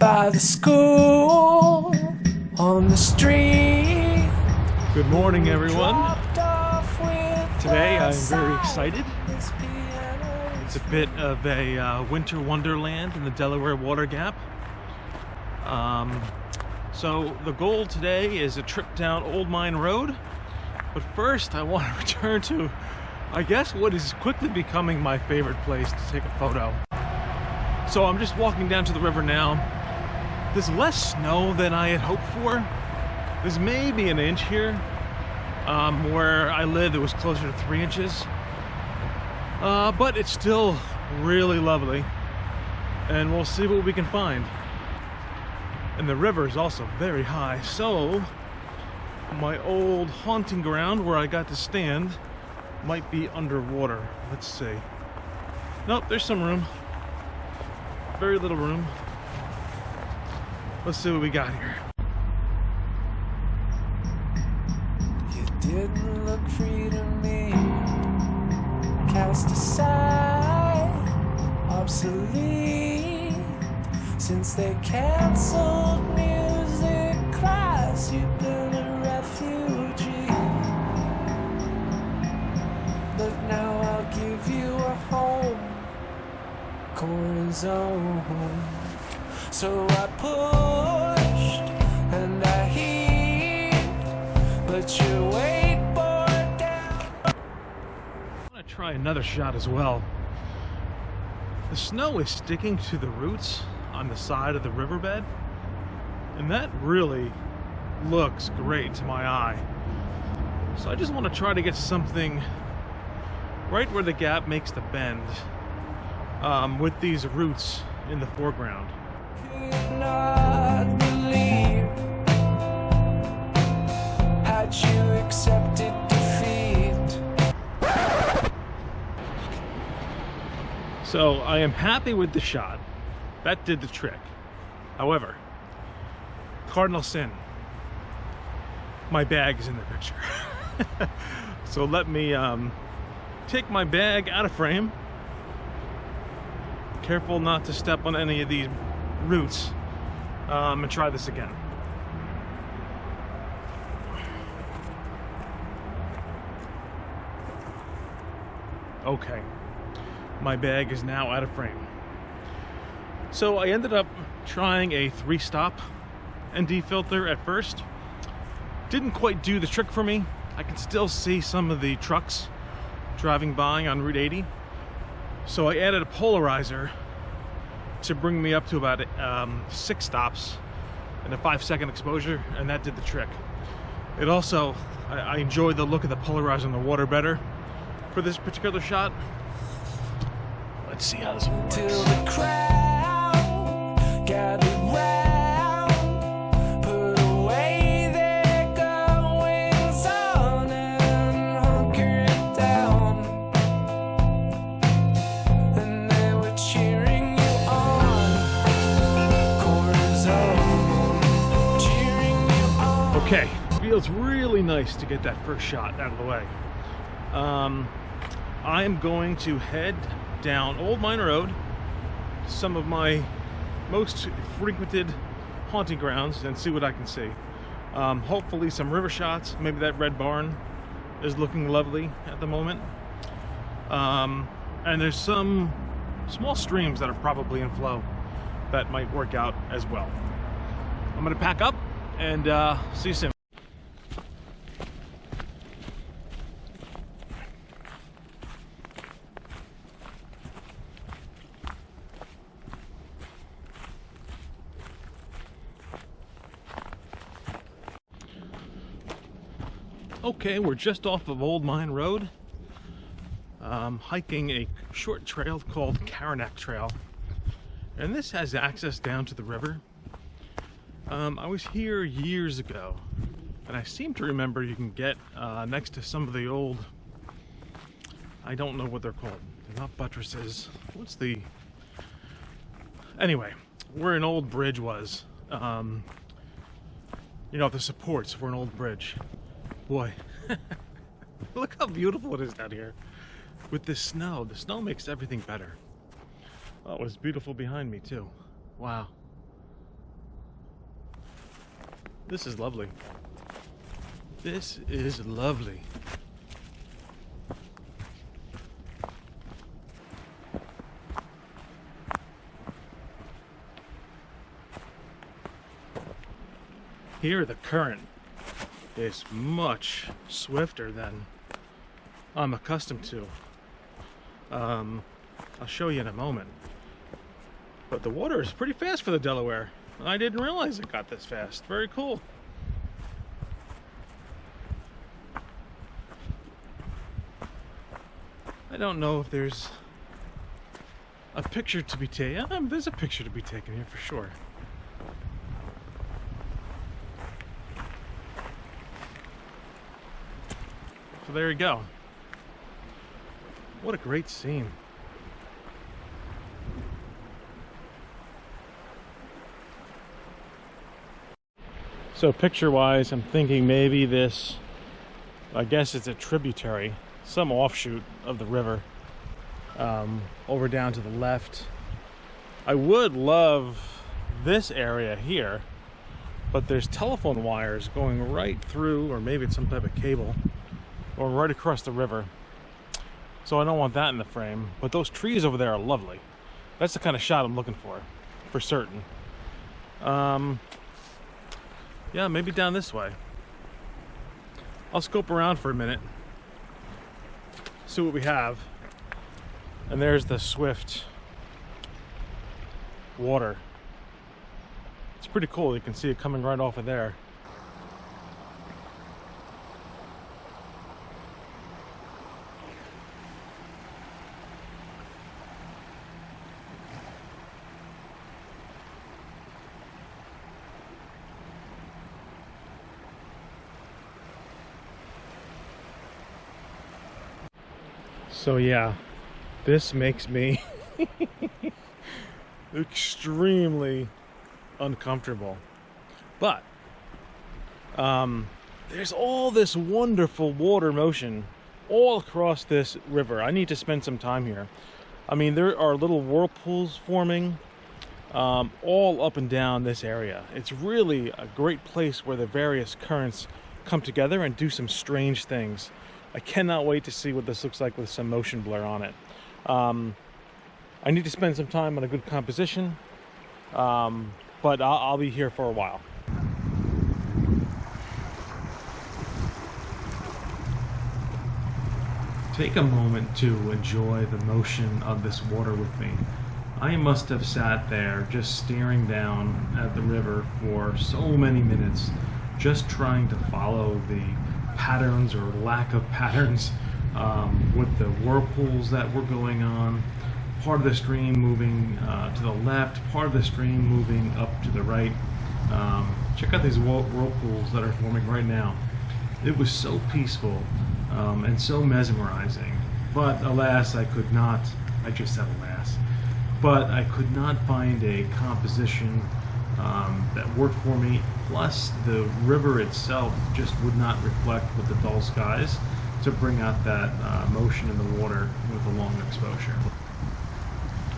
by the school, on the street. Good morning, everyone. Today I'm very excited. It's a bit of a winter wonderland in the Delaware water gap. So the goal today is a trip down Old Mine Road. But first I want to return to, I guess, what is quickly becoming my favorite place to take a photo. So I'm just walking down to the river now. There's less snow than I had hoped for. There's maybe an inch here. Where I live, it was closer to 3 inches. But it's still really lovely. And we'll see what we can find. And the river is also very high. So my old haunting ground where I got to stand might be underwater. Let's see. Nope, there's some room. Very little room. Let's see what we got here. You didn't look free to me. Cast aside, obsolete. Since they canceled music class, you've been a refugee. But now I'll give you a home, Corazon. So I pushed and I heaved, but your weight bore down. I'm gonna try another shot as well. The snow is sticking to the roots on the side of the riverbed, and that really looks great to my eye. So I just want to try to get something right where the gap makes the bend, with these roots in the foreground. Could not believe, had you accepted defeat. So I am happy with the shot. That did the trick. However, cardinal sin. My bag is in the picture. So let me take my bag out of frame. Careful not to step on any of these roots, and try this again. Okay, my bag is now out of frame. So I ended up trying a 3-stop ND filter at first. Didn't quite do the trick for me. I can still see some of the trucks driving by on Route 80. So I added a polarizer to bring me up to about 6 stops and a 5-second exposure, and that did the trick. It also, I enjoyed the look of the polarizer in the water better for this particular shot. Let's see how this works. Till the crowd gathered round, put away their goings on and hunkered down. And they were cheering you on, Corazon, cheering you on. Okay, feels really nice to get that first shot out of the way. I am going to head down Old Mine Road, some of my most frequented haunting grounds, and see what I can see. Hopefully some river shots. Maybe that red barn is looking lovely at the moment. And there's some small streams that are probably in flow that might work out as well. I'm gonna pack up and see you soon. Okay, we're just off of Old Mine Road, hiking a short trail called Karanack Trail, and this has access down to the river. I was here years ago, and I seem to remember you can get next to some of the old, I don't know what they're called, they're not buttresses, what's the, anyway, where an old bridge was, you know, the supports for an old bridge. Boy, look how beautiful it is down here with this snow. The snow makes everything better. Oh, it's beautiful behind me too. Wow. This is lovely. This is lovely. Here the current is much swifter than I'm accustomed to. I'll show you in a moment. But the water is pretty fast for the Delaware. I didn't realize it got this fast. Very cool. I don't know if there's a picture to be taken. There's a picture to be taken here for sure. So there you go. What a great scene. So picture-wise, I'm thinking maybe this, I guess it's a tributary, some offshoot of the river, over down to the left. I would love this area here, but there's telephone wires going right through, or maybe it's some type of cable, or right across the river. So I don't want that in the frame, but those trees over there are lovely. That's the kind of shot I'm looking for certain. Yeah, maybe down this way. I'll scope around for a minute, see what we have. And there's the swift water. It's pretty cool. You can see it coming right off of there. So yeah, this makes me extremely uncomfortable. But there's all this wonderful water motion all across this river. I need to spend some time here. I mean, there are little whirlpools forming all up and down this area. It's really a great place where the various currents come together and do some strange things. I cannot wait to see what this looks like with some motion blur on it. I need to spend some time on a good composition, but I'll be here for a while. Take a moment to enjoy the motion of this water with me. I must have sat there just staring down at the river for so many minutes, just trying to follow the patterns or lack of patterns with the whirlpools that were going on. Part of the stream moving to the left, part of the stream moving up to the right. Check out these whirlpools that are forming right now. It was so peaceful and so mesmerizing, but alas, I just said alas, but I could not find a composition that worked for me. Plus, the river itself just would not reflect with the dull skies to bring out that motion in the water with a long exposure.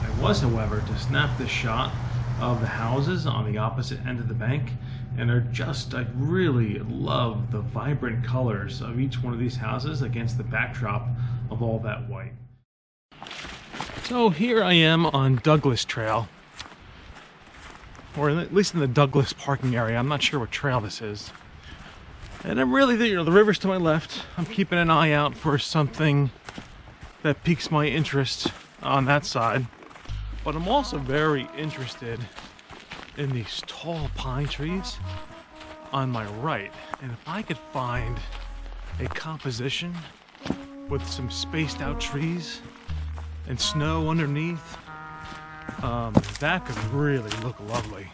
I was, however, to snap this shot of the houses on the opposite end of the bank, and I really love the vibrant colors of each one of these houses against the backdrop of all that white. So here I am on Douglas Trail, or at least in the Douglas parking area. I'm not sure what trail this is. And I'm really, the river's to my left. I'm keeping an eye out for something that piques my interest on that side. But I'm also very interested in these tall pine trees on my right. And if I could find a composition with some spaced out trees and snow underneath, that could really look lovely.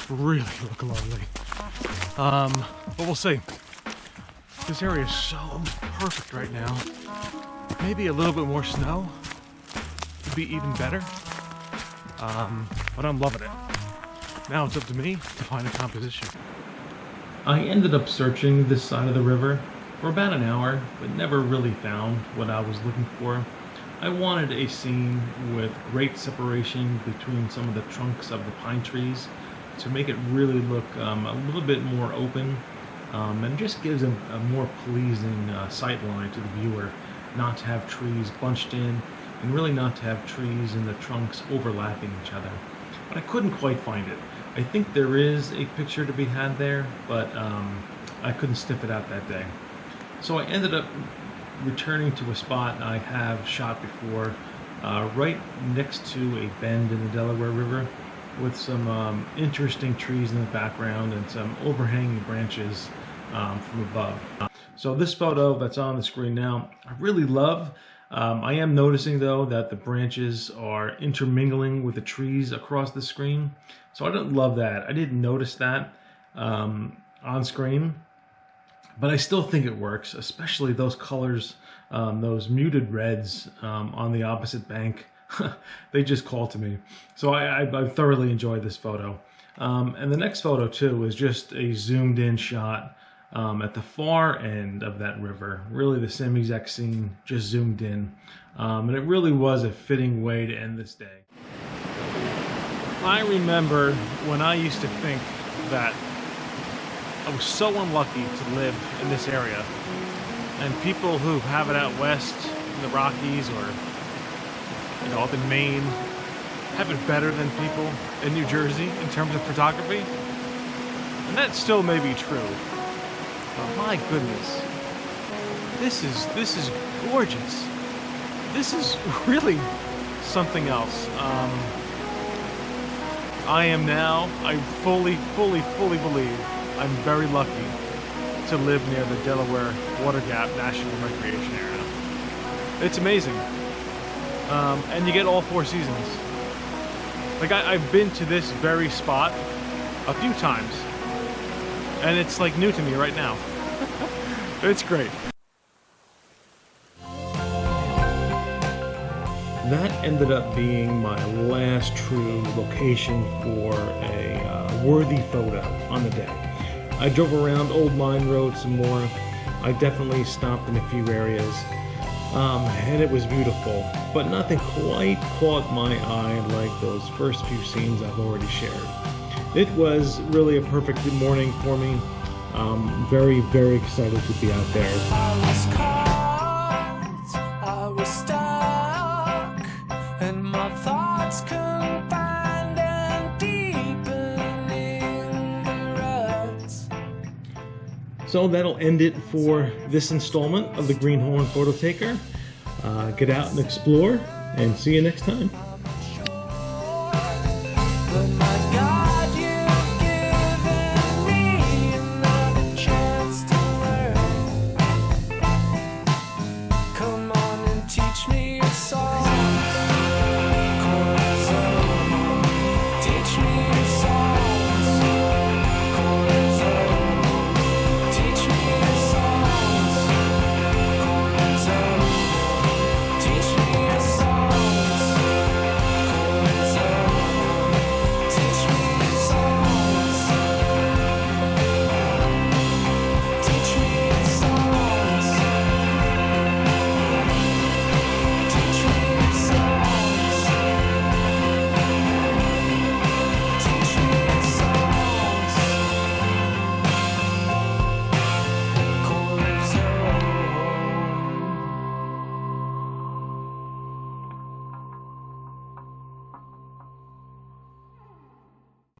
Really look lovely. But we'll see. This area is so perfect right now. Maybe a little bit more snow would be even better. But I'm loving it. Now it's up to me to find a composition. I ended up searching this side of the river for about an hour, but never really found what I was looking for. I wanted a scene with great separation between some of the trunks of the pine trees, to make it really look a little bit more open, and just gives a more pleasing sight line to the viewer, not to have trees bunched in, and really not to have trees and the trunks overlapping each other. But I couldn't quite find it. I think there is a picture to be had there, but I couldn't sniff it out that day. So I ended up returning to a spot I have shot before, right next to a bend in the Delaware River, with some interesting trees in the background and some overhanging branches from above. So this photo that's on the screen now, I really love. I am noticing though that the branches are intermingling with the trees across the screen. So I don't love that. I didn't notice that on screen, but I still think it works, especially those colors, those muted reds on the opposite bank. They just call to me. So I thoroughly enjoyed this photo. And the next photo too is just a zoomed in shot at the far end of that river. Really the same exact scene, just zoomed in. And it really was a fitting way to end this day. I remember when I used to think that I was so unlucky to live in this area, and people who have it out west in the Rockies or up in Maine have it better than people in New Jersey in terms of photography. And that still may be true. But my goodness, this is gorgeous. This is really something else. I fully believe I'm very lucky to live near the Delaware Water Gap National Recreation Area. It's amazing. And you get all 4 seasons. Like I've been to this very spot a few times, and it's like new to me right now. It's great. That ended up being my last true location for a worthy photo on the day. I drove around Old Mine Road some more. I definitely stopped in a few areas. And it was beautiful, but nothing quite caught my eye like those first few scenes I've already shared. It was really a perfect morning for me. Very, very excited to be out there. I was caught, I was stuck, and my thoughts confined and deepening the ruts. So that'll end it for this installment of the Greenhorn Photo Taker. Get out and explore, and see you next time.